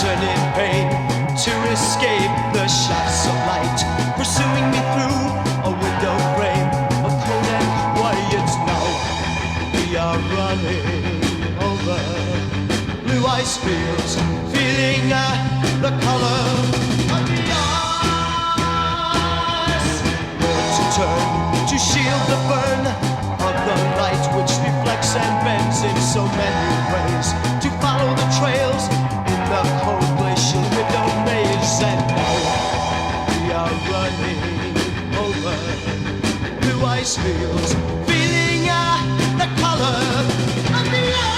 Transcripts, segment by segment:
turn in pain to escape the shafts of light, pursuing me through a window frame of cold and quiet now. We are running over blue ice fields, feeling the color of the ice. Where to turn to shield the burn of the light which reflects and bends in so many ways, to follow the trails in the cold glacial window maze. And now we are running over blue ice fields, feeling the color of the ice.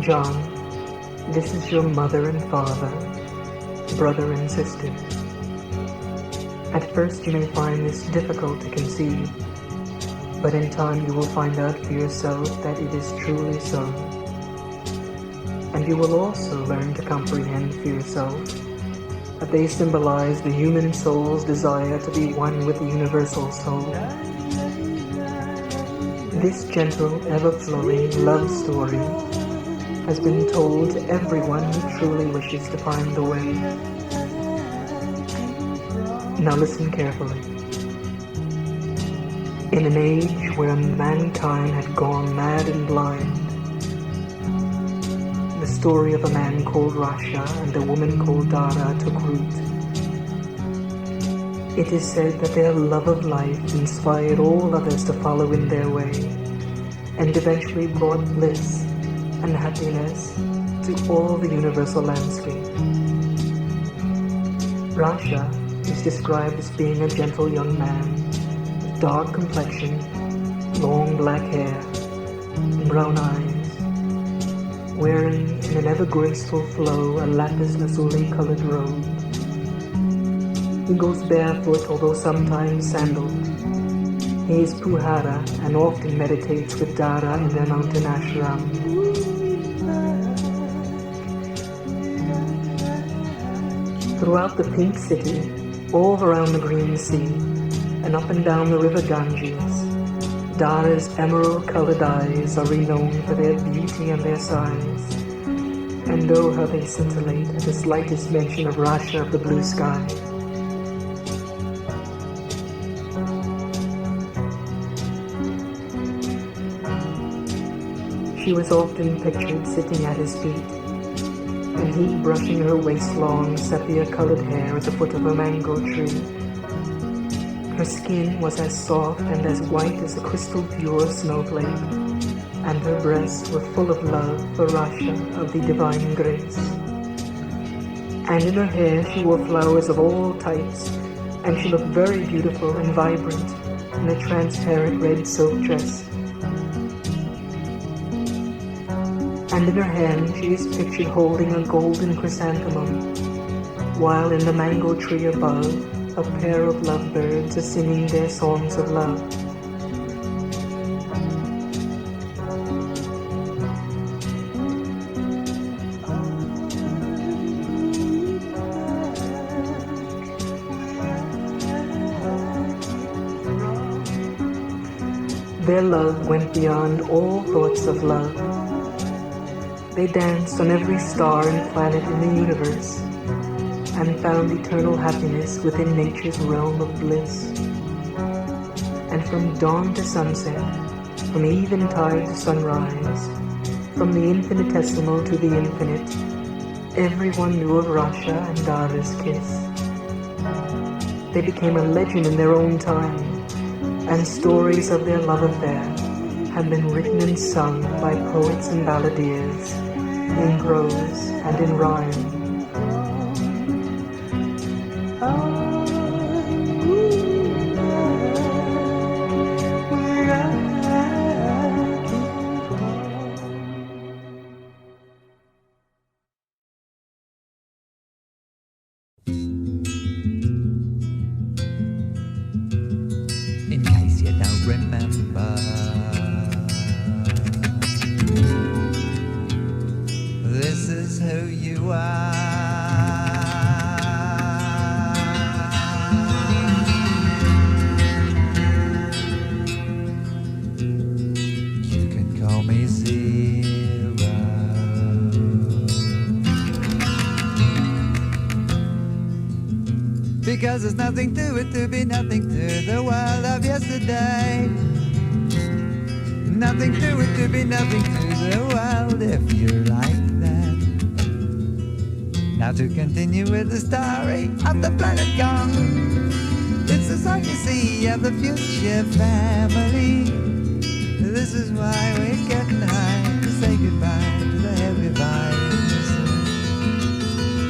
John, this is your mother and father, brother and sister. At first you may find this difficult to conceive, but in time you will find out for yourself that it is truly so. And you will also learn to comprehend for yourself that they symbolize the human soul's desire to be one with the universal soul. This gentle, ever-flowing love story has been told to everyone who truly wishes to find the way. Now listen carefully. In an age where mankind had gone mad and blind, the story of a man called Rasha and a woman called Dhara took root. It is said that their love of life inspired all others to follow in their way, and eventually brought bliss and happiness to all the universal landscape. Rasha is described as being a gentle young man with dark complexion, long black hair, and brown eyes, wearing in an ever-graceful flow a lapis lazuli-colored robe. He goes barefoot, although sometimes sandaled. He is Puhara and often meditates with Dhara in their mountain ashram. Throughout the Pink City, all around the Green Sea, and up and down the river Ganges, Dhara's emerald-colored eyes are renowned for their beauty and their size. And oh, how they scintillate at the slightest mention of Rasha of the blue sky. She was often pictured sitting at his feet, and he brushing her waist-long, sepia-colored hair at the foot of a mango tree. Her skin was as soft and as white as a crystal-pure snowflake, and her breasts were full of love for Rasha of the divine grace. And in her hair she wore flowers of all types, and she looked very beautiful and vibrant in a transparent red silk dress. And in her hand she is pictured holding a golden chrysanthemum, while in the mango tree above, a pair of lovebirds are singing their songs of love. Their love went beyond all thoughts of love. They danced on every star and planet in the universe, and found eternal happiness within nature's realm of bliss. And from dawn to sunset, from eventide to sunrise, from the infinitesimal to the infinite, everyone knew of Rasha and Dhara's kiss. They became a legend in their own time, and stories of their love affair have been written and sung by poets and balladeers, in prose and in rhyme. In case you don't remember, this is who you are. You can call me Zero, because there's nothing to it to be nothing to the world of yesterday. Nothing to it to be nothing to the world if you're like that. Now to continue with the story of the planet Gong. It's the song you see of the future family. This is why we're getting high to say goodbye to the heavy vibes.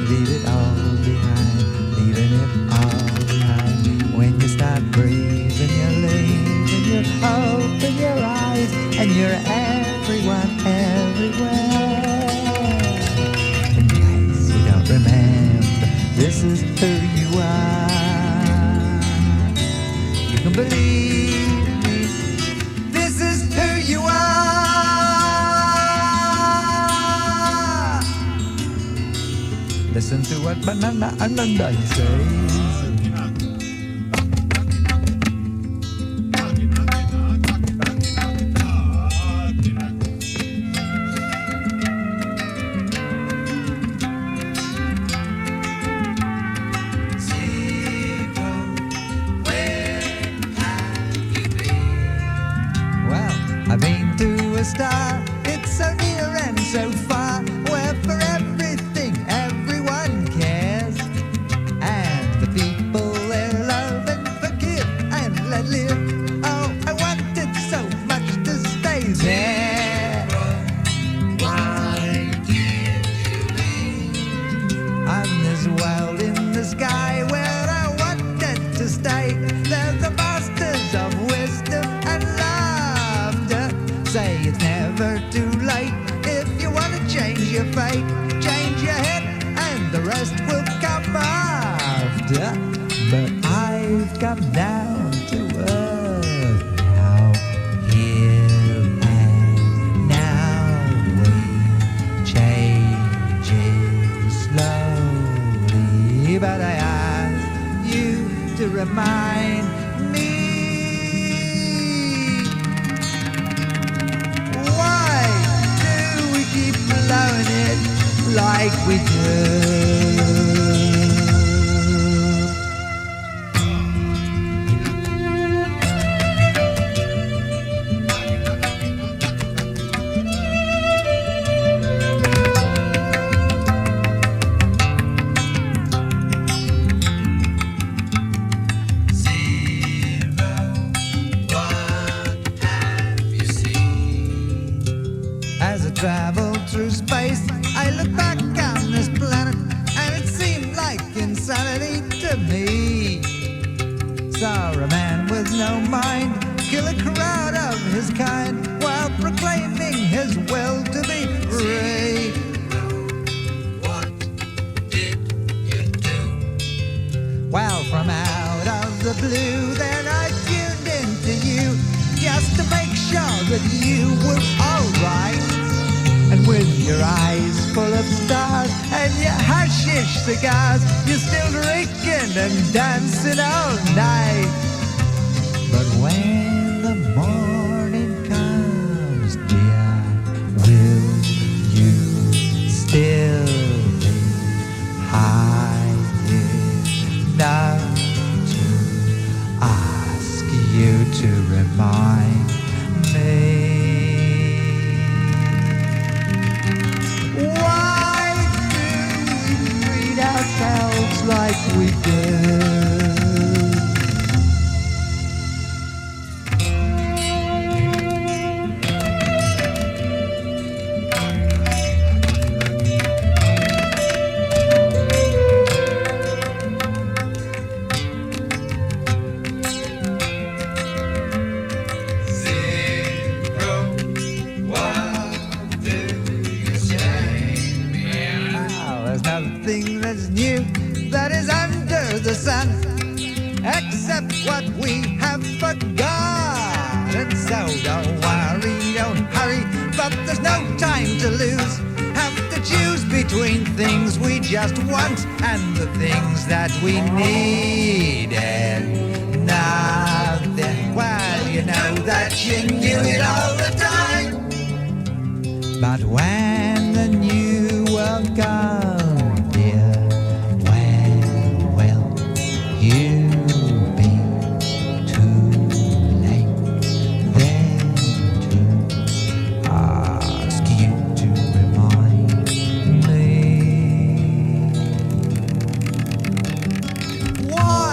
Leave it all behind, leaving it all behind. When you start breathing, you're leaving, you're open your eyes, and you're everyone, everywhere. what banana ananda says. I've been to a star, it's so near and so far, where for everything everyone cares, and the people there love and forgive and let live. Oh, I wanted so much to stay there. Why did you leave? On this world in the sky where I wanted to stay, there's the masters of wisdom and say it's never too late. If you want to change your fate, change your head and the rest will come after. But I've come down to earth now, here and now. We change it slowly, but I ask you to remind me. Keep blowing it like we do. Travel through space, I look back on this planet, and it seemed like insanity to me. Saw a man with no mind kill a crowd of his kind while proclaiming his will to be free. What did you do? Well, from out of the blue, then I tuned into you just to make sure that you were alright. And with your eyes full of stars and your hashish cigars, you're still drinking and dancing all night. But when the morning comes, dear, will you still be high enough to ask you to remind me? Why do we treat ourselves like we do? The sun, except what we have forgotten. So don't worry, don't hurry, but there's no time to lose. Have to choose between things we just want and the things that we need. And nothing, well, you know that you knew it all the time. But when the new world comes, dear, you'll be too late then to ask you to remind me. Why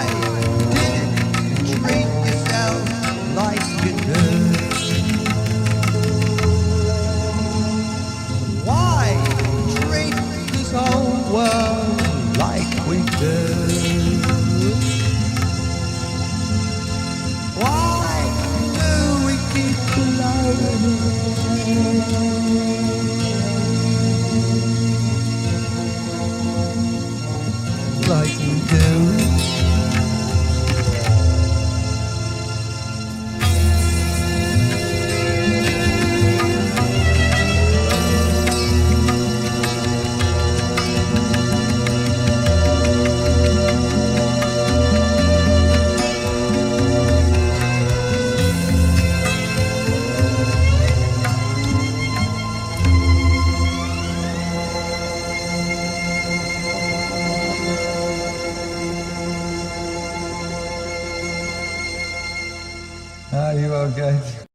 Are you okay?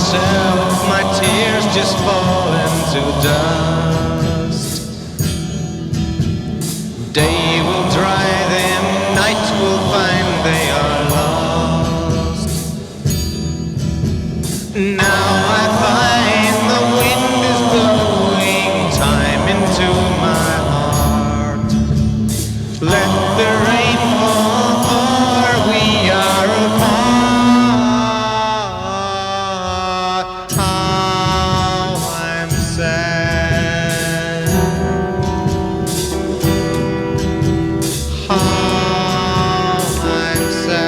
myself, my tears just fall into dust. Day will dry them, night will find they are lost. Now I find the wind is blowing time into my heart. Let the rain fall, for we are apart. How I'm sad. How I'm sad.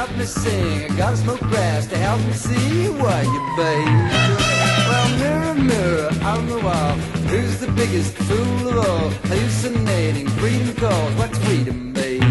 help me sing. I gotta smoke grass to help me see what you bathe. Well, mirror, mirror on the wall, who's the biggest fool of all? Hallucinating, freedom calls, what's freedom, babe?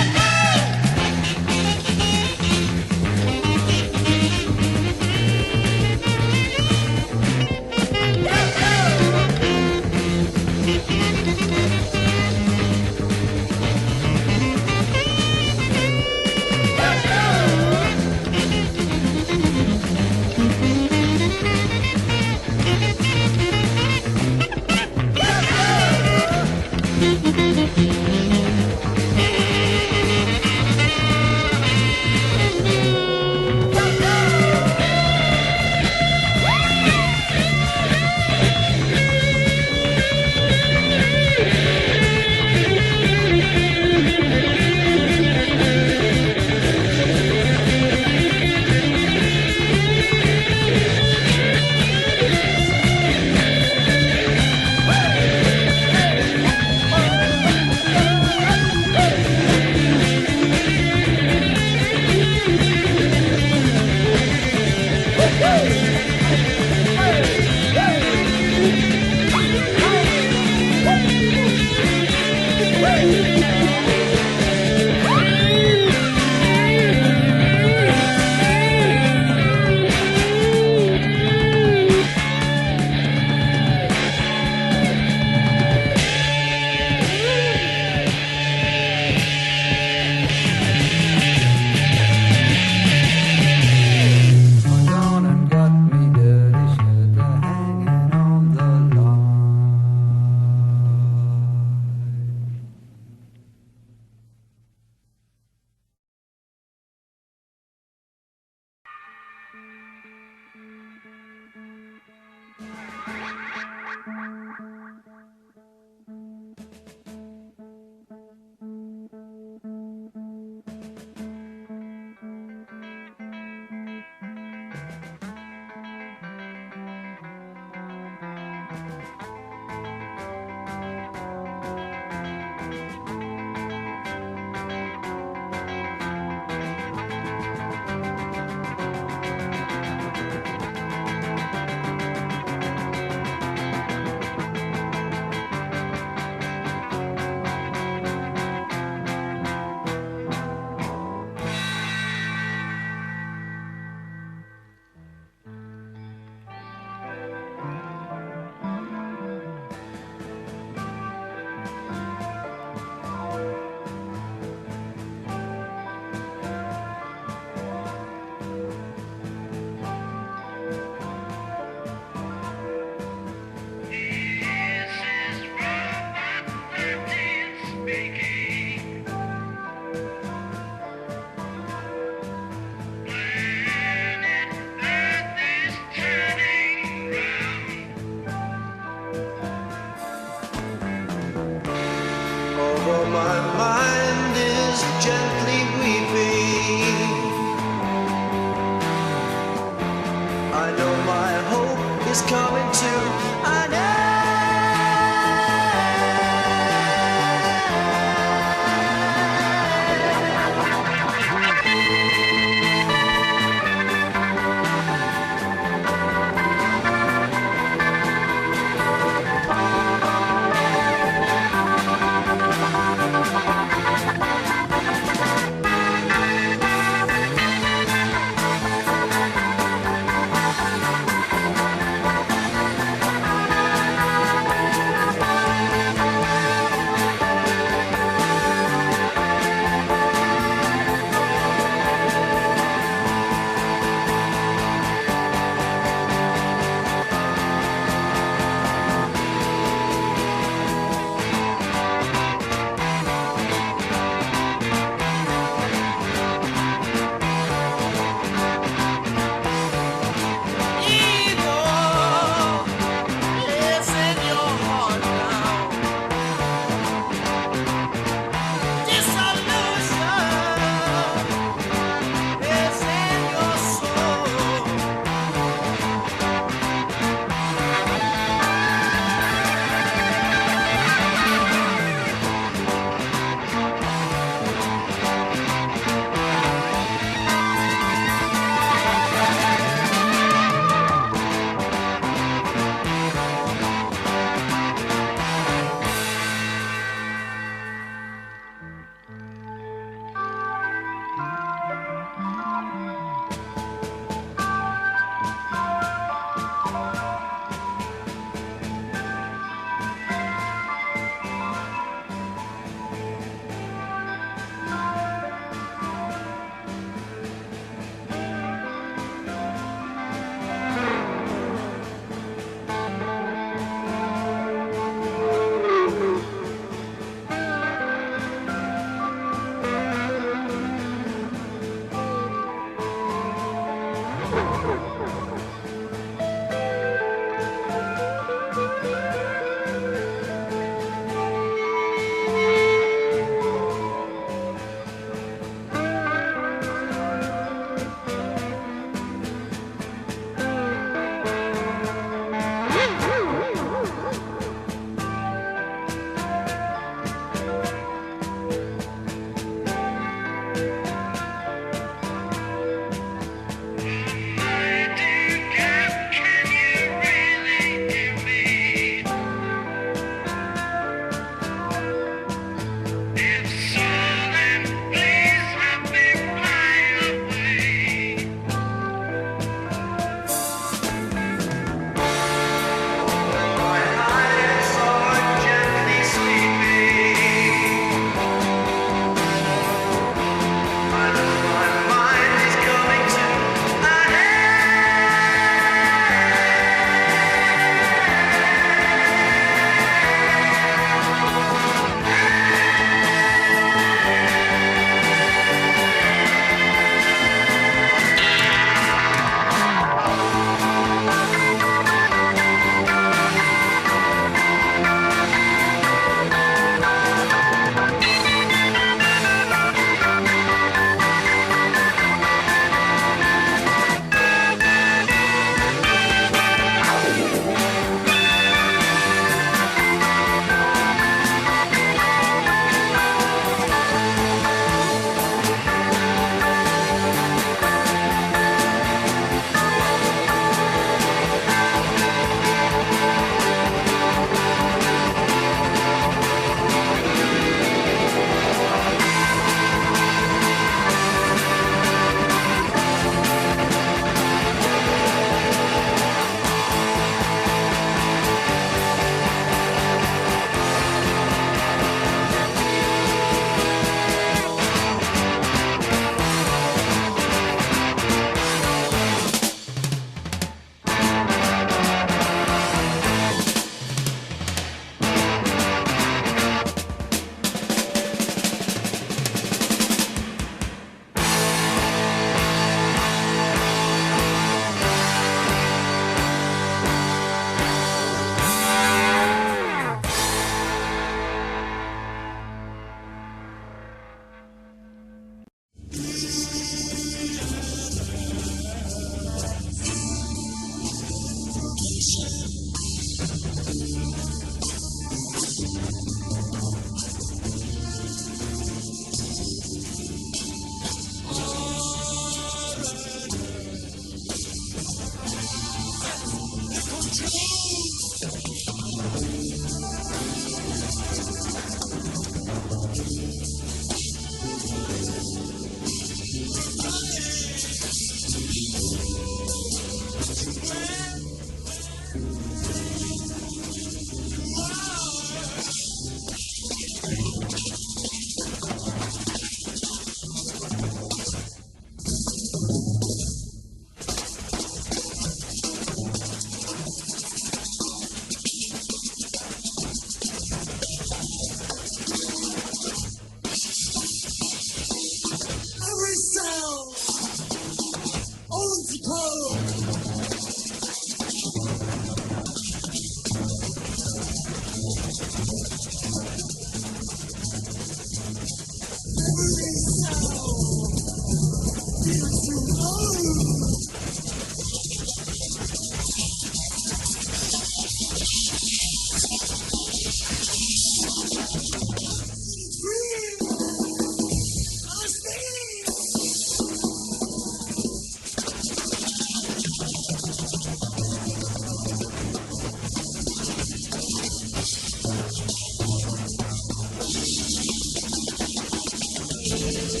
As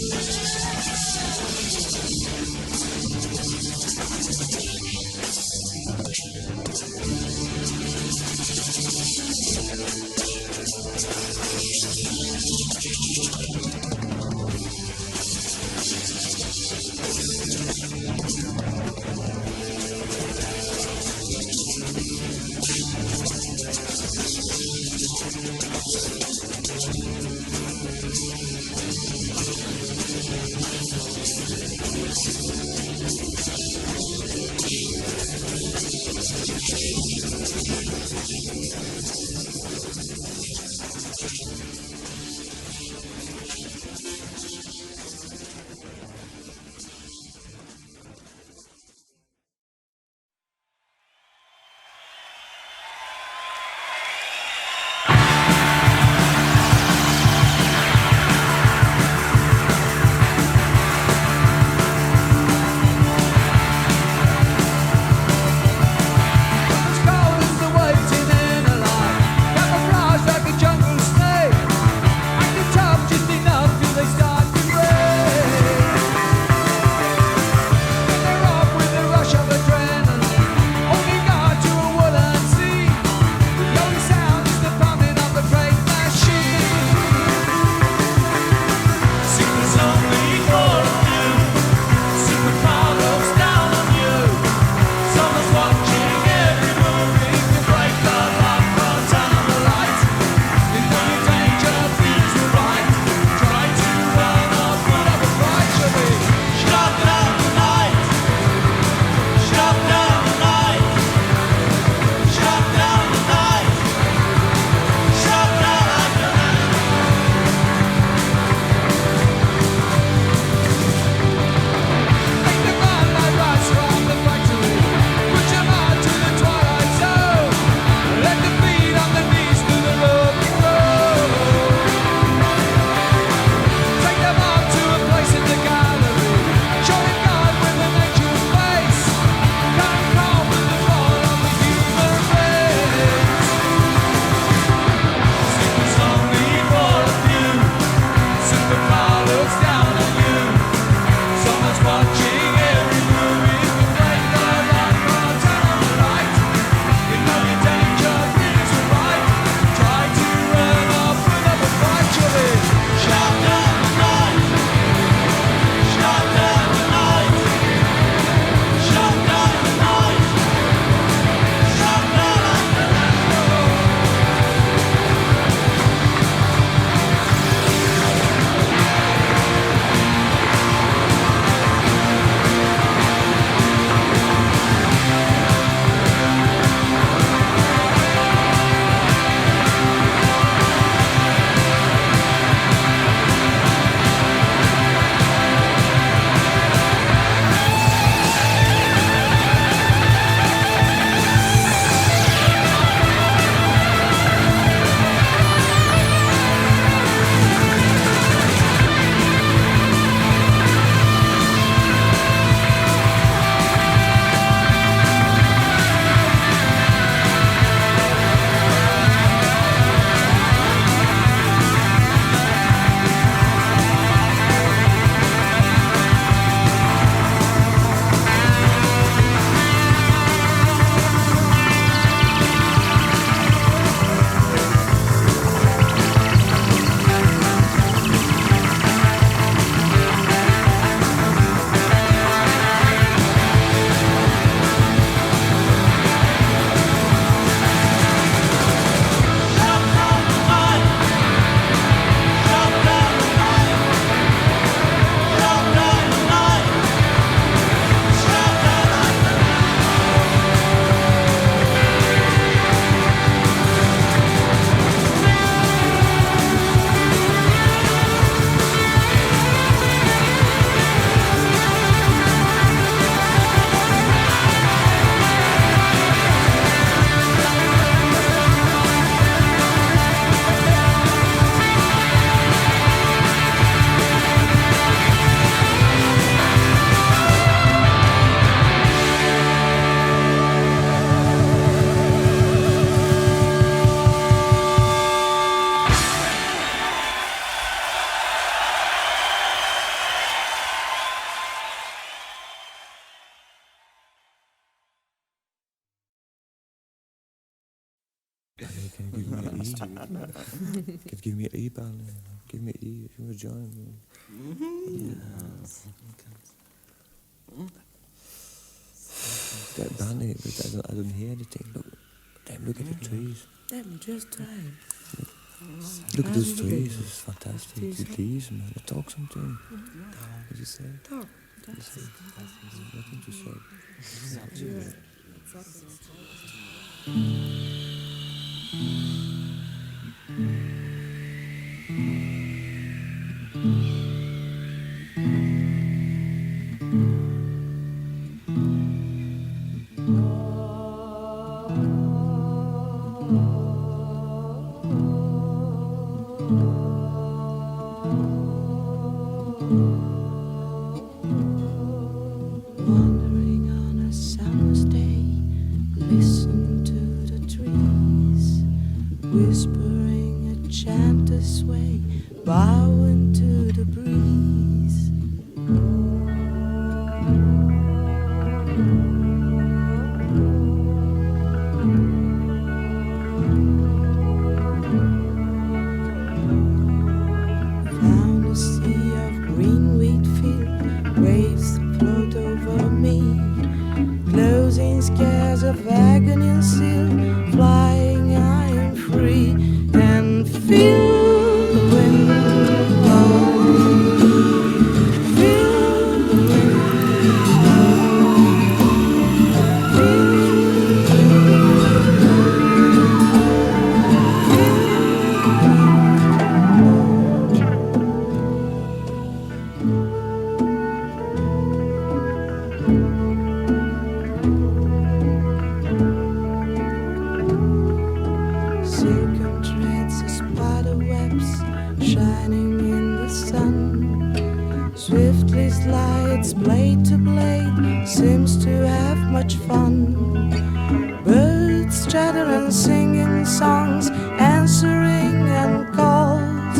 cold as the waiting in a line. Give me E, darling. Give me E if you want to join me. That darling, I don't hear anything. Look at the trees. Damn, just time. Look at those trees, it's fantastic. The leaves, man. Talk something. What did you say? Talk. Nothing to say. Wandering on a summer's day, listen to the trees, whispering a chant this way, bowing to the breeze. Found a sea of green wheat field, waves float over me, closing scares of agony and seal, flying I am free, and feel the wind blow, feel the wind silken threads of spider webs shining in the sun, swiftly slides blade to blade, seems to have much fun. Birds chatter and singing songs, answering and calls.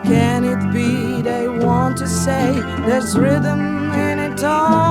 Can it be they want to say there's rhythm in it all?